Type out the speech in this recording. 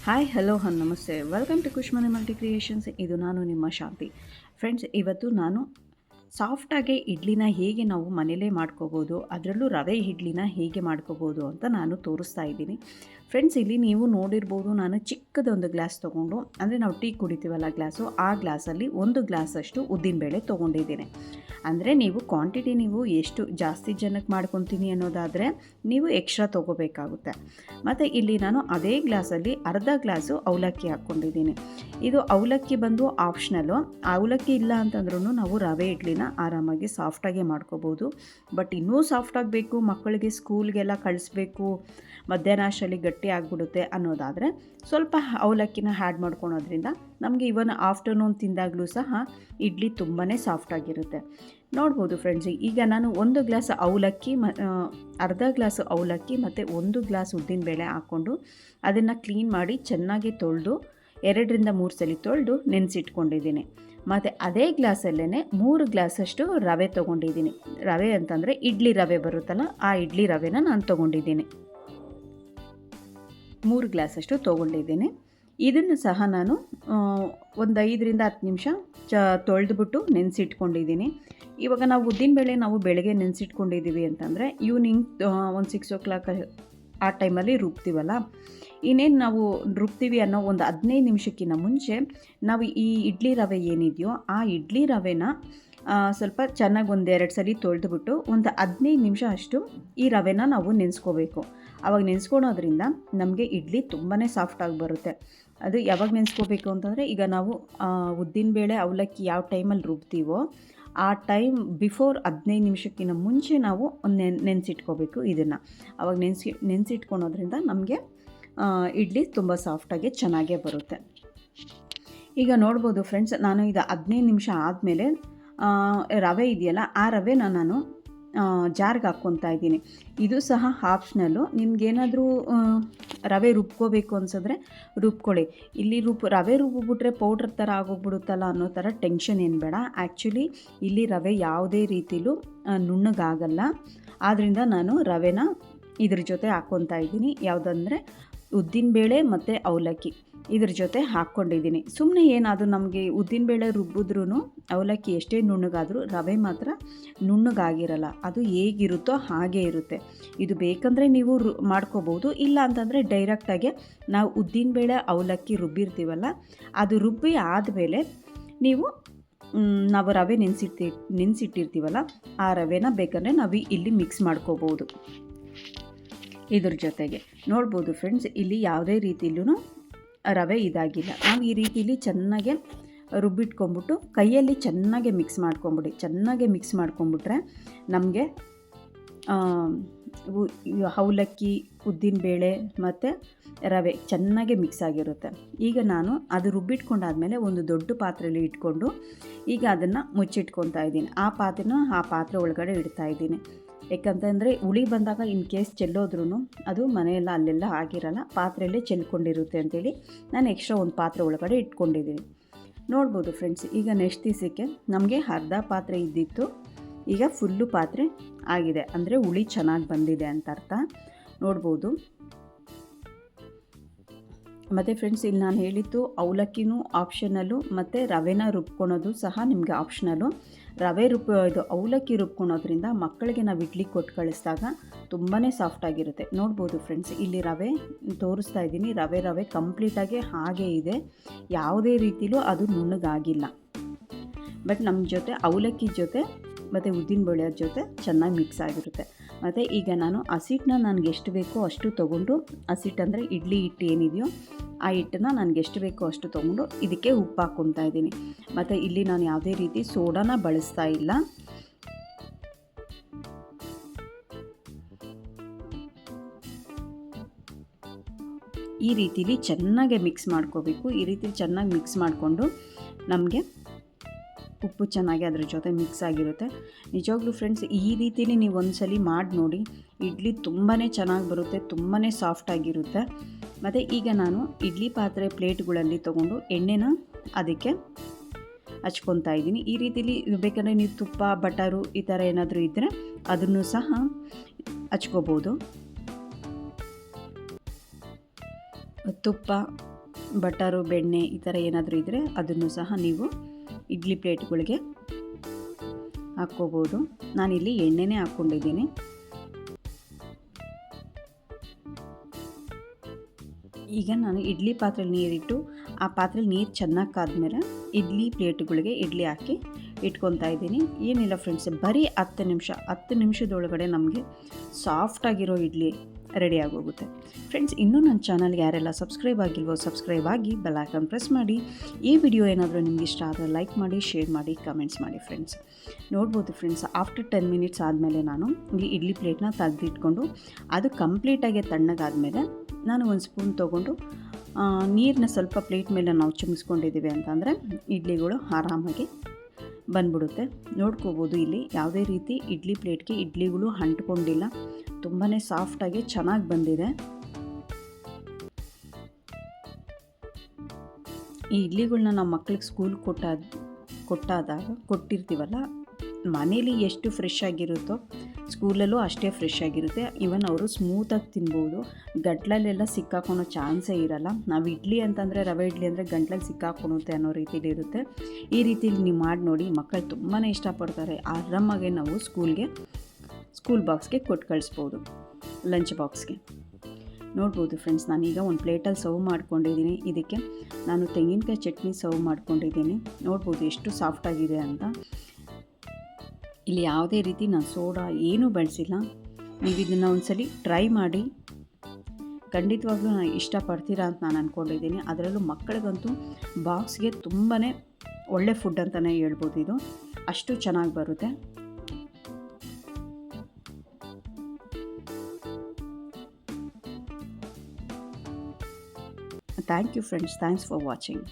Hi hello ನಮಸ್ತೆ welcome to ಕುಷ್ಮನೆ multi creations. ಇದು ನಾನು ನಿಮ್ಮ ಶಾಂತಿ. ಫ್ರೆಂಡ್ಸ್, ಇವತ್ತು ನಾನು ಸಾಫ್ಟಾಗಿ ಇಡ್ಲಿನ ಹೇಗೆ ನಾವು ಮನೇಲೇ ಮಾಡ್ಕೋಬೋದು, ಅದರಲ್ಲೂ ರವೆ ಇಡ್ಲಿನ ಹೇಗೆ ಮಾಡ್ಕೋಬೋದು ಅಂತ ನಾನು ತೋರಿಸ್ತಾ ಇದ್ದೀನಿ. ಫ್ರೆಂಡ್ಸ್, ಇಲ್ಲಿ ನೀವು ನೋಡಿರ್ಬೋದು, ನಾನು ಚಿಕ್ಕದೊಂದು ಗ್ಲಾಸ್ ತೊಗೊಂಡು, ಅಂದರೆ ನಾವು ಟೀ ಕುಡಿತೀವಲ್ಲ ಗ್ಲಾಸು, ಆ ಗ್ಲಾಸಲ್ಲಿ 1 ಗ್ಲಾಸಷ್ಟು ಉದ್ದಿನಬೇಳೆ ತೊಗೊಂಡಿದ್ದೀನಿ. ಅಂದರೆ ನೀವು ಕ್ವಾಂಟಿಟಿ ನೀವು ಎಷ್ಟು ಜಾಸ್ತಿ ಜನಕ್ಕೆ ಮಾಡ್ಕೊತೀನಿ ಅನ್ನೋದಾದರೆ ನೀವು ಎಕ್ಸ್ಟ್ರಾ ತೊಗೋಬೇಕಾಗುತ್ತೆ. ಮತ್ತು ಇಲ್ಲಿ ನಾನು ಅದೇ ಗ್ಲಾಸಲ್ಲಿ ಅರ್ಧ ಗ್ಲಾಸು ಅವಲಕ್ಕಿ ಹಾಕ್ಕೊಂಡಿದ್ದೀನಿ. ಇದು ಅವಲಕ್ಕಿ ಬಂದು ಆಪ್ಷನಲ್ಲು. ಅವಲಕ್ಕಿ ಇಲ್ಲ ಅಂತಂದ್ರೂ ನಾವು ರವೆ ಇಡ್ಲಿನ ಆರಾಮಾಗಿ ಸಾಫ್ಟಾಗಿ ಮಾಡ್ಕೋಬೋದು. ಬಟ್ ಇನ್ನೂ ಸಾಫ್ಟಾಗಬೇಕು, ಮಕ್ಕಳಿಗೆ ಸ್ಕೂಲ್ಗೆಲ್ಲ ಕಳಿಸ್ಬೇಕು, ಮಧ್ಯಾಹ್ನ ಅಷ್ಟರಲ್ಲಿ ಗಟ್ಟಿ ಆಗಿಬಿಡುತ್ತೆ ಅನ್ನೋದಾದರೆ ಸ್ವಲ್ಪ ಅವಲಕ್ಕಿನ ಆ್ಯಡ್ ಮಾಡ್ಕೊಳೋದ್ರಿಂದ ನಮಗೆ ಇವನ್ ಆಫ್ಟರ್ನೂನ್ ತಿಂದಾಗಲೂ ಸಹ ಇಡ್ಲಿ ತುಂಬಾ ಸಾಫ್ಟಾಗಿರುತ್ತೆ. ನೋಡ್ಬೋದು ಫ್ರೆಂಡ್ಸ್, ಈಗ ನಾನು 1 ಗ್ಲಾಸ್ ಅವಲಕ್ಕಿ ಅರ್ಧ ಗ್ಲಾಸ್ ಅವಲಕ್ಕಿ ಮತ್ತು 1 ಗ್ಲಾಸ್ ಉದ್ದಿನಬೇಳೆ ಹಾಕ್ಕೊಂಡು ಅದನ್ನು ಕ್ಲೀನ್ ಮಾಡಿ ಚೆನ್ನಾಗಿ ತೊಳೆದು 2-3 ಸಲ ತೊಳೆದು ನೆನೆಸಿಟ್ಕೊಂಡಿದ್ದೀನಿ. ಮತ್ತು ಅದೇ ಗ್ಲಾಸಲ್ಲೇ 3 ಗ್ಲಾಸಷ್ಟು ರವೆ ತೊಗೊಂಡಿದ್ದೀನಿ. ರವೆ ಅಂತಂದರೆ ಇಡ್ಲಿ ರವೆ ಬರುತ್ತಲ್ಲ, ಆ ಇಡ್ಲಿ ರವೆನ ನಾನು ತೊಗೊಂಡಿದ್ದೀನಿ. 3 ಗ್ಲಾಸಷ್ಟು ತೊಗೊಂಡಿದ್ದೀನಿ. ಇದನ್ನು ಸಹ ನಾನು ಒಂದು 5-10 ನಿಮಿಷ ತೊಳೆದ್ಬಿಟ್ಟು ನೆನೆಸಿಟ್ಕೊಂಡಿದ್ದೀನಿ. ಇವಾಗ ನಾವು ಉದ್ದಿನಬೇಳೆ ನಾವು ಬೆಳಗ್ಗೆ ನೆನೆಸಿಟ್ಕೊಂಡಿದ್ದೀವಿ ಅಂತಂದರೆ ಈವ್ನಿಂಗ್ ಒಂದು 6 o'clock ಆ ಟೈಮಲ್ಲಿ ರುಬ್ತೀವಲ್ಲ, ಇನ್ನೇನು ನಾವು ರುಬ್ತೀವಿ ಅನ್ನೋ ಒಂದು 15 ನಿಮಿಷಕ್ಕಿಂತ ಮುಂಚೆ ನಾವು ಈ ಇಡ್ಲಿ ರವೆ ಏನಿದೆಯೋ ಆ ಇಡ್ಲಿ ರವೆನ ಸ್ವಲ್ಪ ಚೆನ್ನಾಗಿ 1-2 ಸಲ ತೊಳೆದ್ಬಿಟ್ಟು ಒಂದು 15 ನಿಮಿಷ ಅಷ್ಟು ಈ ರವೆನ ನಾವು ನೆನೆಸ್ಕೋಬೇಕು. ಆವಾಗ ನೆನೆಸ್ಕೊಳೋದ್ರಿಂದ ನಮಗೆ ಇಡ್ಲಿ ತುಂಬಾ ಸಾಫ್ಟಾಗಿ ಬರುತ್ತೆ. ಅದು ಯಾವಾಗ ನೆನೆಸ್ಕೋಬೇಕು ಅಂತಂದರೆ, ಈಗ ನಾವು ಉದ್ದಿನಬೇಳೆ ಅವಲಕ್ಕಿ ಯಾವ ಟೈಮಲ್ಲಿ ರುಬ್ತೀವೋ ಆ ಟೈಮ್ ಬಿಫೋರ್ 15 ನಿಮಿಷಕ್ಕಿಂತ ಮುಂಚೆ ನಾವು ನೆನೆಸಿಟ್ಕೋಬೇಕು ಇದನ್ನು. ಆವಾಗ ನೆನೆಸಿಟ್ಕೊಳೋದ್ರಿಂದ ನಮಗೆ ಇಡ್ಲಿ ತುಂಬ ಸಾಫ್ಟಾಗಿ ಚೆನ್ನಾಗೇ ಬರುತ್ತೆ. ಈಗ ನೋಡ್ಬೋದು ಫ್ರೆಂಡ್ಸ್, ನಾನು ಇದು 15 ನಿಮಿಷ ಆದಮೇಲೆ ರವೆ ಇದೆಯಲ್ಲ, ಆ ರವೆನ ನಾನು ಜಾರ್ಗೆ ಹಾಕ್ಕೊತಾ ಇದ್ದೀನಿ. ಇದು ಸಹ ಆಪ್ಷನಲ್ಲು. ನಿಮಗೇನಾದರೂ ರವೆ ರುಬ್ಕೋಬೇಕು ಅನ್ಸಿದ್ರೆ ರುಬ್ಕೊಳ್ಳಿ. ಇಲ್ಲಿ ರವೆ ರುಬ್ಬಿಬಿಟ್ರೆ ಪೌಡ್ರ್ ಥರ ಆಗೋಗ್ಬಿಡುತ್ತಲ್ಲ ಅನ್ನೋ ಥರ ಟೆನ್ಷನ್ ಏನು ಬೇಡ. ಆ್ಯಕ್ಚುಲಿ ಇಲ್ಲಿ ರವೆ ಯಾವುದೇ ರೀತಿಲೂ ನುಣ್ಣಗಾಗಲ್ಲ. ಆದ್ದರಿಂದ ನಾನು ರವೆನ ಇದ್ರ ಜೊತೆ ಹಾಕ್ಕೊತಾ ಇದ್ದೀನಿ. ಯಾವುದಂದರೆ ಉದ್ದಿನಬೇಳೆ ಮತ್ತು ಅವಲಕ್ಕಿ ಇದ್ರ ಜೊತೆ ಹಾಕ್ಕೊಂಡಿದ್ದೀನಿ. ಸುಮ್ಮನೆ ಏನಾದರೂ ನಮಗೆ ಉದ್ದಿನಬೇಳೆ ರುಬ್ಬಿದ್ರೂ ಅವಲಕ್ಕಿ ಎಷ್ಟೇ ನುಣ್ಣಗಾದರೂ ರವೆ ಮಾತ್ರ ನುಣ್ಣಗಾಗಿರಲ್ಲ. ಅದು ಹೇಗಿರುತ್ತೋ ಹಾಗೇ ಇರುತ್ತೆ. ಇದು ಬೇಕಂದರೆ ನೀವು ಮಾಡ್ಕೋಬೋದು, ಇಲ್ಲ ಅಂತಂದರೆ ಡೈರೆಕ್ಟಾಗಿ ನಾವು ಉದ್ದಿನಬೇಳೆ ಅವಲಕ್ಕಿ ರುಬ್ಬಿರ್ತೀವಲ್ಲ, ಅದು ರುಬ್ಬಿ ಆದಮೇಲೆ ನಾವು ರವೆ ನೆನೆಸಿಟ್ಟಿರ್ತೀವಲ್ಲ, ಆ ರವೆನ ಬೇಕಂದರೆ ನಾವು ಇಲ್ಲಿ ಮಿಕ್ಸ್ ಮಾಡ್ಕೋಬೋದು. ಇದ್ರ ಜೊತೆಗೆ ನೋಡ್ಬೋದು ಫ್ರೆಂಡ್ಸ್, ಇಲ್ಲಿ ಯಾವುದೇ ರೀತಿಲೂ ರವೆ ಇದಾಗಿಲ್ಲ. ನಾವು ಈ ರೀತಿಲಿ ಚೆನ್ನಾಗೆ ರುಬ್ಬಿಟ್ಕೊಂಬಿಟ್ಟು ಕೈಯಲ್ಲಿ ಚೆನ್ನಾಗೆ ಮಿಕ್ಸ್ ಮಾಡ್ಕೊಂಬಿಡಿ. ಚೆನ್ನಾಗೆ ಮಿಕ್ಸ್ ಮಾಡ್ಕೊಂಬಿಟ್ರೆ ನಮಗೆ ಅವಲಕ್ಕಿ, ಉದ್ದಿನಬೇಳೆ ಮತ್ತು ರವೆ ಚೆನ್ನಾಗೆ ಮಿಕ್ಸ್ ಆಗಿರುತ್ತೆ. ಈಗ ನಾನು ಅದು ರುಬ್ಬಿಟ್ಕೊಂಡಾದಮೇಲೆ ಒಂದು ದೊಡ್ಡ ಪಾತ್ರೆಯಲ್ಲಿ ಇಟ್ಕೊಂಡು ಈಗ ಅದನ್ನು ಮುಚ್ಚಿಟ್ಕೊತಾ ಇದ್ದೀನಿ. ಆ ಪಾತ್ರೆ ಒಳಗಡೆ ಇಡ್ತಾ ಇದ್ದೀನಿ. ಯಾಕಂತಂದರೆ ಹುಳಿ ಬಂದಾಗ ಇನ್ ಕೇಸ್ ಚೆಲ್ಲೋದ್ರೂ ಅದು ಮನೆಯೆಲ್ಲ ಅಲ್ಲೆಲ್ಲ ಆಗಿರಲ್ಲ, ಪಾತ್ರೆಯಲ್ಲೇ ಚೆಲ್ಕೊಂಡಿರುತ್ತೆ ಅಂತೇಳಿ ನಾನು ಎಕ್ಸ್ಟ್ರಾ ಒಂದು ಪಾತ್ರೆ ಒಳಗಡೆ ಇಟ್ಕೊಂಡಿದ್ದೀನಿ. ನೋಡ್ಬೋದು ಫ್ರೆಂಡ್ಸ್, ಈಗ ನೆಕ್ಸ್ಟ್ ದಿವಸಕ್ಕೆ ನಮಗೆ ಅರ್ಧ ಪಾತ್ರೆ ಇದ್ದಿತ್ತು, ಈಗ ಫುಲ್ಲು ಪಾತ್ರೆ ಆಗಿದೆ. ಅಂದರೆ ಹುಳಿ ಚೆನ್ನಾಗಿ ಬಂದಿದೆ ಅಂತ ಅರ್ಥ. ನೋಡ್ಬೋದು. ಮತ್ತು ಫ್ರೆಂಡ್ಸ್, ಇಲ್ಲಿ ನಾನು ಹೇಳಿದ್ದು ಅವಲಕ್ಕಿನೂ ಆಪ್ಷನಲ್ಲು ಮತ್ತು ರವೆನ ರುಬ್ಕೊಳೋದು ಸಹ ನಿಮಗೆ ಆಪ್ಷನಲ್ಲು. ಇದು ಅವಲಕ್ಕಿ ರುಬ್ಕೊಳೋದ್ರಿಂದ ಮಕ್ಕಳಿಗೆ ನಾವು ಇಡ್ಲಿ ಕೊಟ್ಟು ಕಳಿಸಿದಾಗ ತುಂಬಾ ಸಾಫ್ಟಾಗಿರುತ್ತೆ. ನೋಡ್ಬೋದು ಫ್ರೆಂಡ್ಸ್, ಇಲ್ಲಿ ರವೆ ತೋರಿಸ್ತಾ ಇದ್ದೀನಿ. ರವೆ ಕಂಪ್ಲೀಟಾಗಿ ಹಾಗೇ ಇದೆ, ಯಾವುದೇ ರೀತಿಲೂ ಅದು ನುಣ್ಣಗಾಗಿಲ್ಲ. ಬಟ್ ನಮ್ಮ ಜೊತೆ ಅವಲಕ್ಕಿ ಜೊತೆ ಮತ್ತು ಉದ್ದಿನಬೇಳೆ ಜೊತೆ ಚೆನ್ನಾಗಿ ಮಿಕ್ಸ್ ಆಗಿರುತ್ತೆ. ಮತ್ತು ಈಗ ನಾನು ಹಸಿಟ್ಟನ್ನ ನನಗೆ ಎಷ್ಟು ಬೇಕೋ ಅಷ್ಟು ತೊಗೊಂಡು, ಹಸಿಟ್ಟು ಅಂದರೆ ಇಡ್ಲಿ ಹಿಟ್ಟು ಏನಿದೆಯೋ ಆ ಹಿಟ್ಟನ್ನು ನನಗೆ ಎಷ್ಟು ಬೇಕೋ ಅಷ್ಟು ತೊಗೊಂಡು ಇದಕ್ಕೆ ಉಪ್ಪು ಹಾಕ್ಕೊತಾ ಇದ್ದೀನಿ. ಮತ್ತು ಇಲ್ಲಿ ನಾನು ಯಾವುದೇ ರೀತಿ ಸೋಡಾನ ಬಳಸ್ತಾ ಇಲ್ಲ. ಈ ರೀತಿಲಿ ಚೆನ್ನಾಗೆ ಮಿಕ್ಸ್ ಮಾಡ್ಕೋಬೇಕು. ಈ ರೀತಿ ಚೆನ್ನಾಗಿ ಮಿಕ್ಸ್ ಮಾಡಿಕೊಂಡು ನಮಗೆ ಉಪ್ಪು ಚೆನ್ನಾಗಿ ಅದ್ರ ಜೊತೆ ಮಿಕ್ಸ್ ಆಗಿರುತ್ತೆ. ನಿಜವಾಗ್ಲೂ ಫ್ರೆಂಡ್ಸ್, ಈ ರೀತಿಲಿ ನೀವು ಒಂದ್ಸಲಿ ಮಾಡಿ ನೋಡಿ, ಇಡ್ಲಿ ತುಂಬಾ ಚೆನ್ನಾಗಿ ಬರುತ್ತೆ, ತುಂಬಾ ಸಾಫ್ಟಾಗಿರುತ್ತೆ. ಮತ್ತು ಈಗ ನಾನು ಇಡ್ಲಿ ಪಾತ್ರೆ ಪ್ಲೇಟ್ಗಳಲ್ಲಿ ತೊಗೊಂಡು ಎಣ್ಣೆನ ಅದಕ್ಕೆ ಹಚ್ಕೊತಾ ಇದ್ದೀನಿ. ಈ ರೀತಿಲಿ ಬೇಕಂದರೆ ನೀವು ತುಪ್ಪ, ಬಟರು ಈ ಥರ ಏನಾದರೂ ಇದ್ದರೆ ಅದನ್ನು ಸಹ ಹಚ್ಕೋಬೋದು. ತುಪ್ಪ ಬಟರು ಬೆಣ್ಣೆ ಈ ಥರ ಏನಾದರೂ ಇದ್ದರೆ ಅದನ್ನು ಸಹ ನೀವು ಇಡ್ಲಿ ಪ್ಲೇಟ್ಗಳಿಗೆ ಹಾಕ್ಕೋಬೋದು. ನಾನಿಲ್ಲಿ ಎಣ್ಣೆನೇ ಹಾಕ್ಕೊಂಡಿದ್ದೀನಿ. ಈಗ ನಾನು ಇಡ್ಲಿ ಪಾತ್ರೆಯಲ್ಲಿ ನೀರಿಟ್ಟು ಆ ಪಾತ್ರೆಯಲ್ಲಿ ನೀರು ಚೆನ್ನಾಗಿ ಕಾದ್ಮೇಲೆ ಇಡ್ಲಿ ಪ್ಲೇಟ್ಗಳಿಗೆ ಇಡ್ಲಿ ಹಾಕಿ ಇಟ್ಕೊತಾ ಇದ್ದೀನಿ. ಏನಿಲ್ಲ ಫ್ರೆಂಡ್ಸ್, ಬರೀ 10 ನಿಮಿಷದೊಳಗಡೆ ನಮಗೆ ಸಾಫ್ಟಾಗಿರೋ ಇಡ್ಲಿ ರೆಡಿ ಆಗೋಗುತ್ತೆ. ಫ್ರೆಂಡ್ಸ್, ಇನ್ನೂ ನನ್ನ ಚಾನಲ್ಗೆ ಯಾರೆಲ್ಲ ಸಬ್ಸ್ಕ್ರೈಬ್ ಆಗಿಲ್ವೋ ಸಬ್ಸ್ಕ್ರೈಬ್ ಆಗಿ ಬೆಲ್ ಐಕಾನ್ ಪ್ರೆಸ್ ಮಾಡಿ. ಈ ವಿಡಿಯೋ ಏನಾದರೂ ನಿಮಗೆ ಇಷ್ಟ ಆದರೆ ಲೈಕ್ ಮಾಡಿ, ಶೇರ್ ಮಾಡಿ, ಕಮೆಂಟ್ಸ್ ಮಾಡಿ. ಫ್ರೆಂಡ್ಸ್ ನೋಡ್ಬೋದು ಫ್ರೆಂಡ್ಸ್, ಆಫ್ಟರ್ 10 ಮಿನಿಟ್ಸ್ ಆದಮೇಲೆ ನಾನು ಇಲ್ಲಿ ಇಡ್ಲಿ ಪ್ಲೇಟ್ನ ತೆಗೆದಿಟ್ಕೊಂಡು ಅದು ಕಂಪ್ಲೀಟಾಗಿ ತಣ್ಣಗಾದಮೇಲೆ ನಾನು ಒಂದು ಸ್ಪೂನ್ ತೊಗೊಂಡು ನೀರನ್ನ ಸ್ವಲ್ಪ ಪ್ಲೇಟ್ ಮೇಲೆ ನಾವು ಚಿಮ್ಮಿಸ್ಕೊಂಡಿದ್ದೀವಿ ಅಂತಂದರೆ ಇಡ್ಲಿಗಳು ಆರಾಮಾಗಿ ಬಂದ್ಬಿಡುತ್ತೆ. ನೋಡ್ಕೋಬೋದು, ಇಲ್ಲಿ ಯಾವುದೇ ರೀತಿ ಇಡ್ಲಿ ಪ್ಲೇಟ್ಗೆ ಇಡ್ಲಿಗಳು ಅಂಟ್ಕೊಂಡಿಲ್ಲ, ತುಂಬಾ ಸಾಫ್ಟಾಗಿ ಚೆನ್ನಾಗಿ ಬಂದಿದೆ. ಈ ಇಡ್ಲಿಗಳನ್ನ ನಾವು ಮಕ್ಳಿಗೆ ಸ್ಕೂಲ್ ಕೊಟ್ಟಿರ್ತೀವಲ್ಲ, ಮನೇಲಿ ಎಷ್ಟು ಫ್ರೆಶ್ ಆಗಿರುತ್ತೋ ಸ್ಕೂಲಲ್ಲೂ ಅಷ್ಟೇ ಫ್ರೆಶ್ ಆಗಿರುತ್ತೆ. ಇವನ್ ಅವರು ಸ್ಮೂತಾಗಿ ತಿನ್ಬೋದು, ಗಂಟ್ಲಲ್ಲೆಲ್ಲ ಸಿಕ್ಕಾಕೊಳೋ ಚಾನ್ಸೇ ಇರಲ್ಲ. ನಾವು ಇಡ್ಲಿ ಅಂತಂದರೆ ರವೆ ಇಡ್ಲಿ ಅಂದರೆ ಗಂಟ್ಲಲ್ಲಿ ಸಿಕ್ಕಾಕೊಳುತ್ತೆ ಅನ್ನೋ ರೀತಿಲಿ ಇರುತ್ತೆ. ಈ ರೀತಿಲಿ ನೀವು ಮಾಡಿ ನೋಡಿ, ಮಕ್ಕಳು ತುಂಬಾ ಇಷ್ಟಪಡ್ತಾರೆ. ಆರಾಮಾಗೆ ನಾವು ಸ್ಕೂಲ್ ಬಾಕ್ಸ್ಗೆ ಕೊಟ್ಟು ಕಳಿಸ್ಬೋದು, ಲಂಚ್ ಬಾಕ್ಸ್ಗೆ. ನೋಡ್ಬೋದು ಫ್ರೆಂಡ್ಸ್, ನಾನೀಗ ಒಂದು ಪ್ಲೇಟಲ್ಲಿ ಸರ್ವ್ ಮಾಡ್ಕೊಂಡಿದ್ದೀನಿ. ಇದಕ್ಕೆ ನಾನು ತೆಂಗಿನಕಾಯಿ ಚಟ್ನಿ ಸರ್ವ್ ಮಾಡ್ಕೊಂಡಿದ್ದೀನಿ. ನೋಡ್ಬೋದು ಎಷ್ಟು ಸಾಫ್ಟಾಗಿದೆ ಅಂತ. ಇಲ್ಲಿ ಯಾವುದೇ ರೀತಿ ನಾನು ಸೋಡಾ ಏನೂ ಬಳಸಿಲ್ಲ. ನೀವು ಇದನ್ನು ಒಂದ್ಸಲಿ ಟ್ರೈ ಮಾಡಿ, ಖಂಡಿತವಾಗ್ಲೂ ನಾನು ಇಷ್ಟಪಡ್ತೀರಾ ಅಂತ ನಾನು ಅಂದ್ಕೊಂಡಿದ್ದೀನಿ. ಅದರಲ್ಲೂ ಮಕ್ಕಳಿಗಂತೂ ಬಾಕ್ಸ್ಗೆ ತುಂಬಾ ಒಳ್ಳೆ ಫುಡ್ ಅಂತಲೇ ಹೇಳ್ಬೋದು. ಇದು ಅಷ್ಟು ಚೆನ್ನಾಗಿ ಬರುತ್ತೆ. Thank you friends, thanks for watching.